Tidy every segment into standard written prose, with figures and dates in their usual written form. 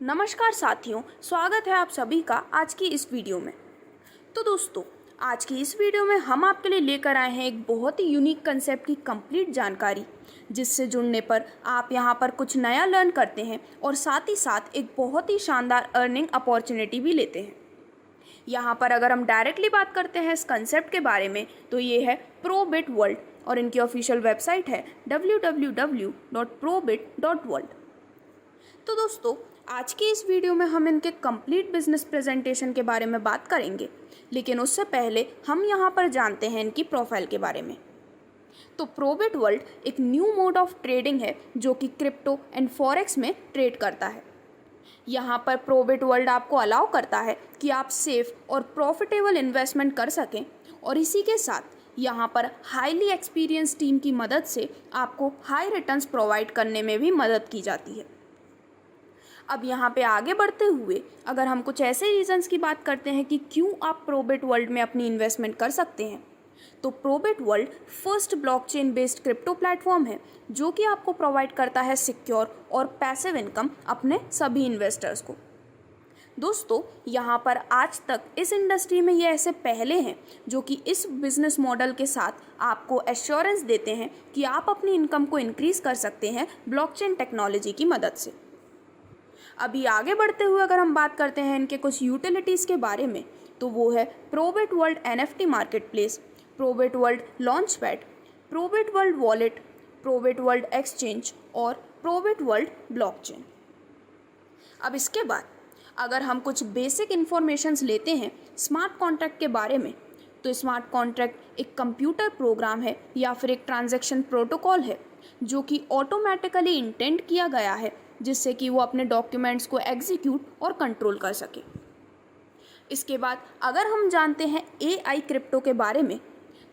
नमस्कार साथियों, स्वागत है आप सभी का आज की इस वीडियो में। तो दोस्तों, आज की इस वीडियो में हम आपके लिए लेकर आए हैं एक बहुत ही यूनिक कंसेप्ट की कंप्लीट जानकारी, जिससे जुड़ने पर आप यहां पर कुछ नया लर्न करते हैं और साथ ही साथ एक बहुत ही शानदार अर्निंग अपॉर्चुनिटी भी लेते हैं। यहाँ पर अगर हम डायरेक्टली बात करते हैं इस कंसेप्ट के बारे में, तो ये है प्रोबिट वर्ल्ड और इनकी ऑफिशियल वेबसाइट है www.probit.world। तो दोस्तों, आज की इस वीडियो में हम इनके कंप्लीट बिजनेस प्रेजेंटेशन के बारे में बात करेंगे, लेकिन उससे पहले हम यहाँ पर जानते हैं इनकी प्रोफाइल के बारे में। तो प्रोबिट वर्ल्ड एक न्यू मोड ऑफ ट्रेडिंग है जो कि क्रिप्टो एंड फॉरेक्स में ट्रेड करता है। यहाँ पर प्रोबिट वर्ल्ड आपको अलाउ करता है कि आप सेफ और प्रॉफिटेबल इन्वेस्टमेंट कर सकें, और इसी के साथ यहाँ पर हाईली एक्सपीरियंस टीम की मदद से आपको हाई रिटर्न्स प्रोवाइड करने में भी मदद की जाती है। अब यहाँ पे आगे बढ़ते हुए अगर हम कुछ ऐसे रीजंस की बात करते हैं कि क्यों आप प्रोबिट वर्ल्ड में अपनी इन्वेस्टमेंट कर सकते हैं, तो Probit world first blockchain based crypto platform है जो कि आपको प्रोवाइड करता है सिक्योर और पैसिव इनकम अपने सभी इन्वेस्टर्स को। दोस्तों, यहाँ पर आज तक इस इंडस्ट्री में ये ऐसे पहले हैं जो कि इस बिजनेस मॉडल के साथ आपको एश्योरेंस देते हैं कि आप अपनी इनकम को इंक्रीज कर सकते हैं ब्लॉकचेन टेक्नोलॉजी की मदद से। अभी आगे बढ़ते हुए अगर हम बात करते हैं इनके कुछ यूटिलिटीज़ के बारे में, तो वो है Probit world NFT market place, Probit world launch pad, Probit world wallet, Probit world exchange और प्रोबिट वर्ल्ड ब्लॉकचेन। अब इसके बाद अगर हम कुछ बेसिक इन्फॉर्मेशंस लेते हैं स्मार्ट कॉन्ट्रैक्ट के बारे में, तो स्मार्ट कॉन्ट्रैक्ट एक कंप्यूटर प्रोग्राम है या फिर एक ट्रांजैक्शन प्रोटोकॉल है जो कि ऑटोमेटिकली इंटेंट किया गया है जिससे कि वो अपने डॉक्यूमेंट्स को एग्जीक्यूट और कंट्रोल कर सके। इसके बाद अगर हम जानते हैं AI क्रिप्टो के बारे में,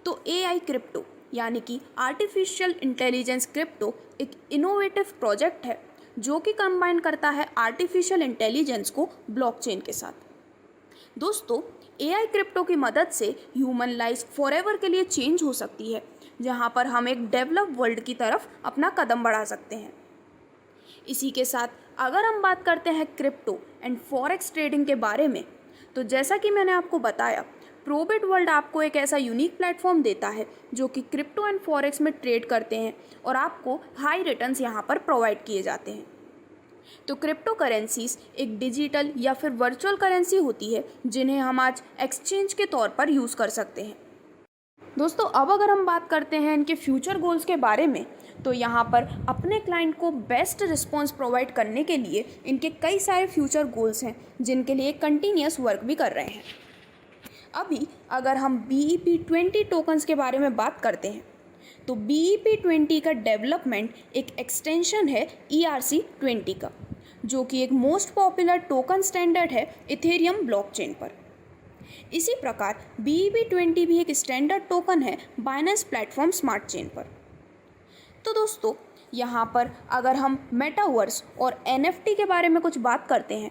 तो AI क्रिप्टो यानी कि आर्टिफिशियल इंटेलिजेंस क्रिप्टो एक इनोवेटिव प्रोजेक्ट है जो कि कंबाइन करता है आर्टिफिशियल इंटेलिजेंस को ब्लॉकचेन के साथ। दोस्तों, AI क्रिप्टो की मदद से ह्यूमन लाइफ फॉरएवर के लिए चेंज हो सकती है, जहां पर हम एक डेवलप वर्ल्ड की तरफ अपना कदम बढ़ा सकते हैं। इसी के साथ अगर हम बात करते हैं क्रिप्टो एंड फॉरेक्स ट्रेडिंग के बारे में, तो जैसा कि मैंने आपको बताया, प्रोबिट वर्ल्ड आपको एक ऐसा यूनिक प्लेटफॉर्म देता है जो कि क्रिप्टो एंड फॉरेक्स में ट्रेड करते हैं और आपको हाई रिटर्न्स यहाँ पर प्रोवाइड किए जाते हैं। तो क्रिप्टो करेंसीज एक डिजिटल या फिर वर्चुअल करेंसी होती है जिन्हें हम आज एक्सचेंज के तौर पर यूज़ कर सकते हैं। दोस्तों, अब अगर हम बात करते हैं इनके फ्यूचर गोल्स के बारे में, तो यहाँ पर अपने क्लाइंट को बेस्ट रिस्पॉन्स प्रोवाइड करने के लिए इनके कई सारे फ्यूचर गोल्स हैं जिनके लिए कंटिन्यूस वर्क भी कर रहे हैं। अभी अगर हम BEP20 टोकन्स के बारे में बात करते हैं, तो BEP20 का डेवलपमेंट एक एक्सटेंशन है ERC20 का, जो कि एक मोस्ट पॉपुलर टोकन स्टैंडर्ड है इथेरियम ब्लॉकचेन पर। इसी प्रकार BEP20 भी एक स्टैंडर्ड टोकन है बाइनेंस प्लेटफॉर्म स्मार्ट चेन पर। तो दोस्तों, यहाँ पर अगर हम मेटावर्स और NFT के बारे में कुछ बात करते हैं,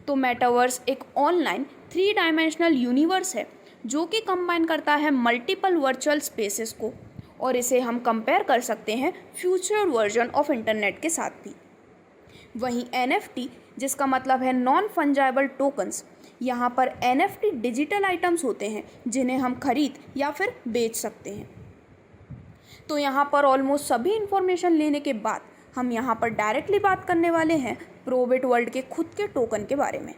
तो मेटावर्स एक ऑनलाइन 3 डायमेंशनल यूनिवर्स है जो कि कंबाइन करता है मल्टीपल वर्चुअल स्पेसेस को, और इसे हम कंपेयर कर सकते हैं फ्यूचर वर्जन ऑफ इंटरनेट के साथ भी। वहीं NFT, जिसका मतलब है नॉन फंजाइबल टोकन्स, यहाँ पर NFT डिजिटल आइटम्स होते हैं जिन्हें हम खरीद या फिर बेच सकते हैं। तो यहाँ पर ऑलमोस्ट सभी इन्फॉर्मेशन लेने के बाद हम यहाँ पर डायरेक्टली बात करने वाले हैं प्रोबिट वर्ल्ड के खुद के टोकन के बारे में।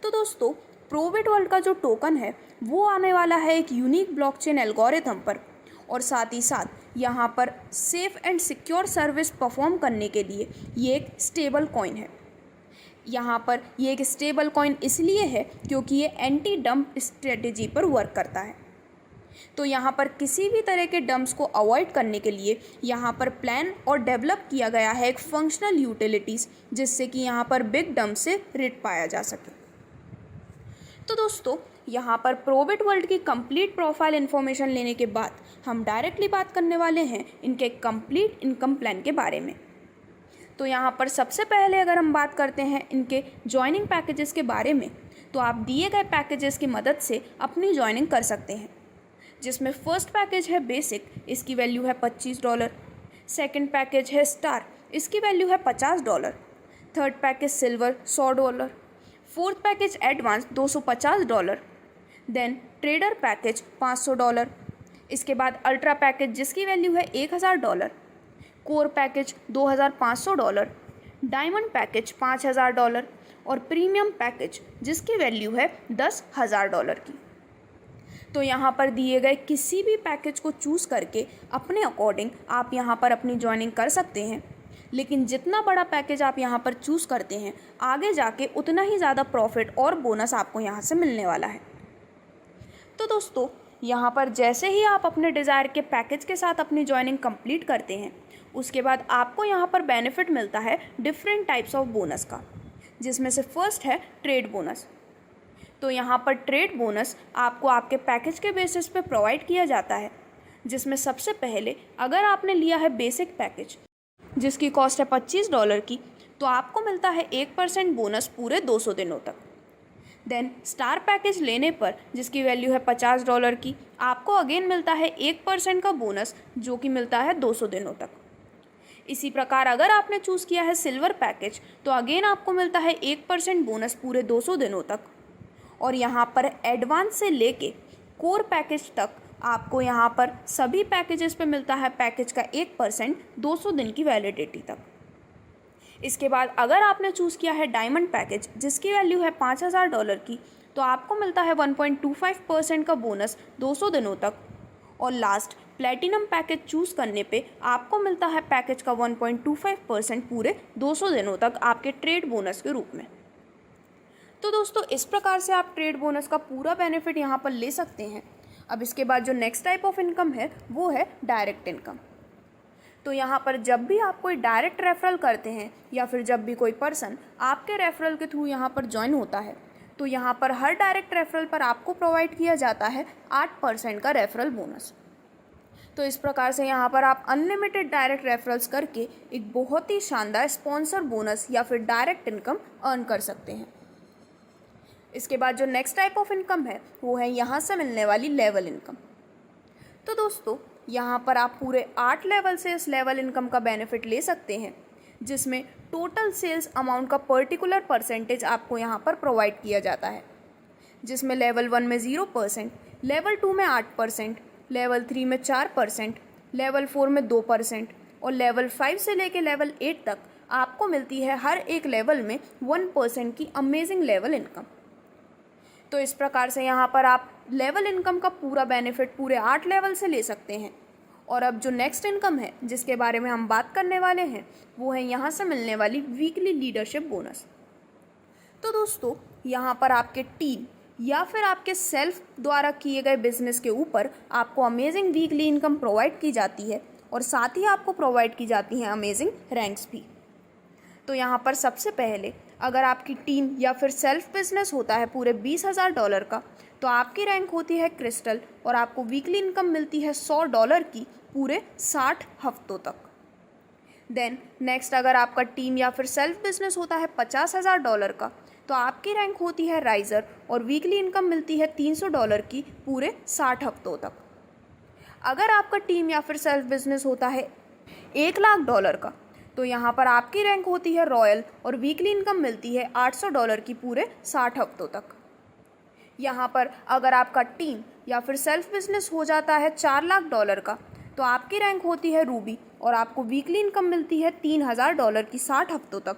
तो दोस्तों, प्रोबिट वर्ल्ड का जो टोकन है वो आने वाला है एक यूनिक ब्लॉकचेन एल्गोरिथम पर, और साथ ही साथ यहाँ पर safe and secure service perform करने के लिए ये एक स्टेबल कॉइन है। यहाँ पर ये एक स्टेबल कॉइन इसलिए है क्योंकि ये एंटी डंप स्ट्रेटेजी पर वर्क करता है। तो यहाँ पर किसी भी तरह के डंप्स को अवॉइड करने के लिए यहाँ पर प्लान और डेवलप किया गया है एक फंक्शनल यूटिलिटीज़, जिससे कि यहाँ पर बिग डंप से रिट पाया जा सके। तो दोस्तों, यहाँ पर प्रोबिट वर्ल्ड की कंप्लीट प्रोफाइल इन्फॉर्मेशन लेने के बाद हम डायरेक्टली बात करने वाले हैं इनके कंप्लीट इनकम प्लान के बारे में। तो यहाँ पर सबसे पहले अगर हम बात करते हैं इनके जॉइनिंग पैकेजेस के बारे में, तो आप दिए गए पैकेजेस की मदद से अपनी जॉइनिंग कर सकते हैं, जिसमें फर्स्ट पैकेज है बेसिक, इसकी वैल्यू है $25। सेकंड पैकेज है स्टार, इसकी वैल्यू है $50। Third package silver $100, fourth package advance $250, then trader package $500, इसके बाद अल्ट्रा पैकेज जिसकी वैल्यू है $1000, कोर पैकेज $2500, डायमंड पैकेज $5000 और प्रीमियम पैकेज जिसकी वैल्यू है $10,000 की। तो यहाँ पर दिए गए किसी भी पैकेज को चूज़ करके अपने अकॉर्डिंग आप यहाँ पर अपनी ज्वाइनिंग कर सकते हैं, लेकिन जितना बड़ा पैकेज आप यहाँ पर चूज़ करते हैं आगे जाके उतना ही ज़्यादा प्रॉफिट और बोनस आपको यहाँ से मिलने वाला है। तो दोस्तों यहाँ पर जैसे ही आप अपने डिज़ायर के पैकेज के साथ अपनी ज्वाइनिंग कंप्लीट करते हैं उसके बाद आपको यहाँ पर बेनिफिट मिलता है डिफरेंट टाइप्स ऑफ बोनस का, जिसमें से फर्स्ट है ट्रेड बोनस। तो यहाँ पर ट्रेड बोनस आपको आपके पैकेज के बेसिस पे प्रोवाइड किया जाता है, जिसमें सबसे पहले अगर आपने लिया है बेसिक पैकेज जिसकी कॉस्ट है $25 की, तो आपको मिलता है 1% बोनस पूरे 200 दिनों तक। देन स्टार पैकेज लेने पर जिसकी वैल्यू है $50 की, आपको अगेन मिलता है 1% का बोनस जो कि मिलता है 200 दिनों तक। इसी प्रकार अगर आपने चूज़ किया है सिल्वर पैकेज तो अगेन आपको मिलता है 1% बोनस पूरे 200 दिनों तक। और यहाँ पर एडवांस से लेके कोर पैकेज तक आपको यहाँ पर सभी पैकेजेस पे मिलता है पैकेज का 1% 200 दिन की वैलिडिटी तक। इसके बाद अगर आपने चूज़ किया है डायमंड पैकेज जिसकी वैल्यू है $5000 की, तो आपको मिलता है 1.25% का बोनस 200 दिनों तक। और लास्ट प्लेटिनम पैकेज चूज़ करने पे आपको मिलता है पैकेज का 1.25% पूरे 200 दिनों तक आपके ट्रेड बोनस के रूप में। तो दोस्तों इस प्रकार से आप ट्रेड बोनस का पूरा बेनिफिट यहाँ पर ले सकते हैं। अब इसके बाद जो नेक्स्ट टाइप ऑफ इनकम है वो है डायरेक्ट इनकम। तो यहाँ पर जब भी आप कोई डायरेक्ट रेफरल करते हैं या फिर जब भी कोई पर्सन आपके रेफरल के थ्रू यहाँ पर ज्वाइन होता है, तो यहाँ पर हर डायरेक्ट रेफरल पर आपको प्रोवाइड किया जाता है 8% का रेफरल बोनस। तो इस प्रकार से यहाँ पर आप अनलिमिटेड डायरेक्ट रेफरल्स करके एक बहुत ही शानदार स्पॉन्सर बोनस या फिर डायरेक्ट इनकम अर्न कर सकते हैं। इसके बाद जो नेक्स्ट टाइप ऑफ इनकम है वो है यहाँ से मिलने वाली लेवल इनकम। तो दोस्तों यहाँ पर आप पूरे 8 लेवल से इस लेवल इनकम का बेनिफिट ले सकते हैं, जिसमें टोटल सेल्स अमाउंट का पर्टिकुलर परसेंटेज आपको यहाँ पर प्रोवाइड किया जाता है, जिसमें लेवल 1 में 0%, लेवल 2 में 8%, लेवल 3 में 4%, लेवल 4 में 2% और लेवल 5 से लेके लेवल 8 तक आपको मिलती है हर एक लेवल में 1% की अमेजिंग लेवल इनकम। तो इस प्रकार से यहाँ पर आप लेवल इनकम का पूरा बेनिफिट पूरे 8 लेवल से ले सकते हैं। और अब जो नेक्स्ट इनकम है जिसके बारे में हम बात करने वाले हैं वो है यहाँ से मिलने वाली वीकली लीडरशिप बोनस। तो दोस्तों यहाँ पर आपके टीम या फिर आपके सेल्फ द्वारा किए गए बिजनेस के ऊपर आपको अमेजिंग वीकली इनकम प्रोवाइड की जाती है और साथ ही आपको प्रोवाइड की जाती हैं अमेजिंग रैंक्स भी। तो यहाँ पर सबसे पहले अगर आपकी टीम या फिर सेल्फ बिजनेस होता है पूरे $20,000 का, तो आपकी रैंक होती है क्रिस्टल और आपको वीकली इनकम मिलती है $100 की पूरे 60 हफ्तों तक। देन नेक्स्ट अगर आपका टीम या फिर सेल्फ बिजनेस होता है $50,000 का, तो आपकी रैंक होती है राइजर और वीकली इनकम मिलती है $300 की पूरे 60 हफ्तों तक। अगर आपका टीम या फिर सेल्फ बिजनेस होता है $1,00,000 का, तो यहाँ पर आपकी रैंक होती है रॉयल और वीकली इनकम मिलती है $800 की पूरे 60 हफ्तों तक। यहाँ पर अगर आपका टीम या फिर सेल्फ बिजनेस हो जाता है $4,00,000 का, तो आपकी रैंक होती है रूबी और आपको वीकली इनकम मिलती है $3,000 की 60 हफ्तों तक।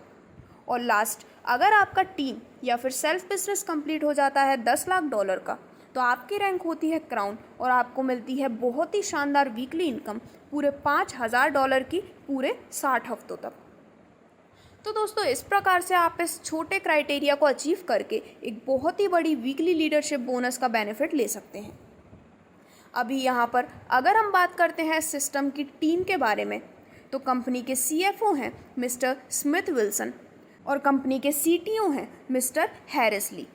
और लास्ट अगर आपका टीम या फिर सेल्फ बिजनेस कंप्लीट हो जाता है $10,00,000 का, तो आपकी रैंक होती है क्राउन और आपको मिलती है बहुत ही शानदार वीकली इनकम पूरे $5,000 की पूरे 60 हफ्तों तक। तो दोस्तों इस प्रकार से आप इस छोटे क्राइटेरिया को अचीव करके एक बहुत ही बड़ी वीकली लीडरशिप बोनस का बेनिफिट ले सकते हैं। अभी यहाँ पर अगर हम बात करते हैं सिस्टम की टीम के बारे में, तो कंपनी के CFO हैं मिस्टर स्मिथ विल्सन और कंपनी के CTO हैं मिस्टर हैरिस ली।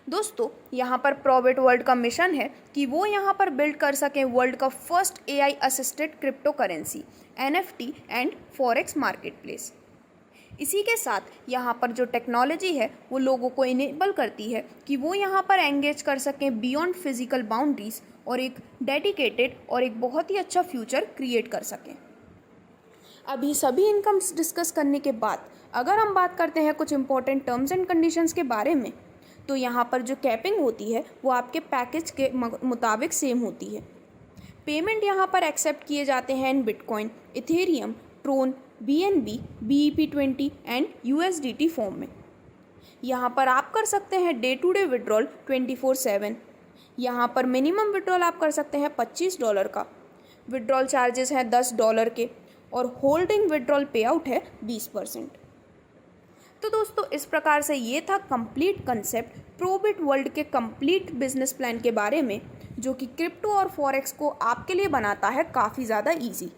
दोस्तों यहाँ पर प्रोबेट वर्ल्ड का मिशन है कि वो यहाँ पर बिल्ड कर सकें वर्ल्ड का first AI assisted crypto currency NFT and forex market place. इसी के साथ यहाँ पर जो टेक्नोलॉजी है वो लोगों को इनेबल करती है कि वो यहाँ पर एंगेज कर सकें बियॉन्ड फिजिकल बाउंड्रीज और एक डेडिकेटेड और एक बहुत ही अच्छा फ्यूचर क्रिएट कर सकें। अभी सभी इनकम्स डिस्कस करने के बाद अगर हम बात करते हैं कुछ इंपॉर्टेंट टर्म्स एंड कंडीशंस के बारे में, तो यहाँ पर जो कैपिंग होती है वो आपके पैकेज के मुताबिक सेम होती है। पेमेंट यहाँ पर एक्सेप्ट किए जाते हैं in bitcoin, Ethereum, Tron, BNB, BEP20 and USDT form में। यहाँ पर आप कर सकते हैं डे टू डे विड्रॉल 24/7। यहाँ पर मिनिमम विड्रॉल आप कर सकते हैं $25 का। विड्रॉल चार्जेस हैं $10 के और होल्डिंग विड्रॉल पे आउट है 20%। तो दोस्तों इस प्रकार से ये था कंप्लीट कंसेप्ट प्रोबिट वर्ल्ड के कंप्लीट बिजनेस प्लान के बारे में, जो कि क्रिप्टो और फॉरेक्स को आपके लिए बनाता है काफ़ी ज़्यादा ईजी।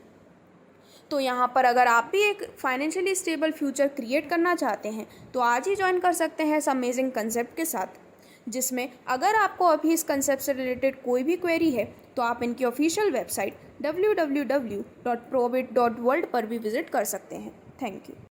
तो यहाँ पर अगर आप भी एक फाइनेंशियली स्टेबल फ्यूचर क्रिएट करना चाहते हैं तो आज ही ज्वाइन कर सकते हैं इस अमेजिंग कंसेप्ट के साथ, जिसमें अगर आपको अभी इस कंसेप्ट से रिलेटेड कोई भी क्वेरी है तो आप इनकी ऑफिशियल वेबसाइट www.probit.world पर भी विजिट कर सकते हैं। Thank you.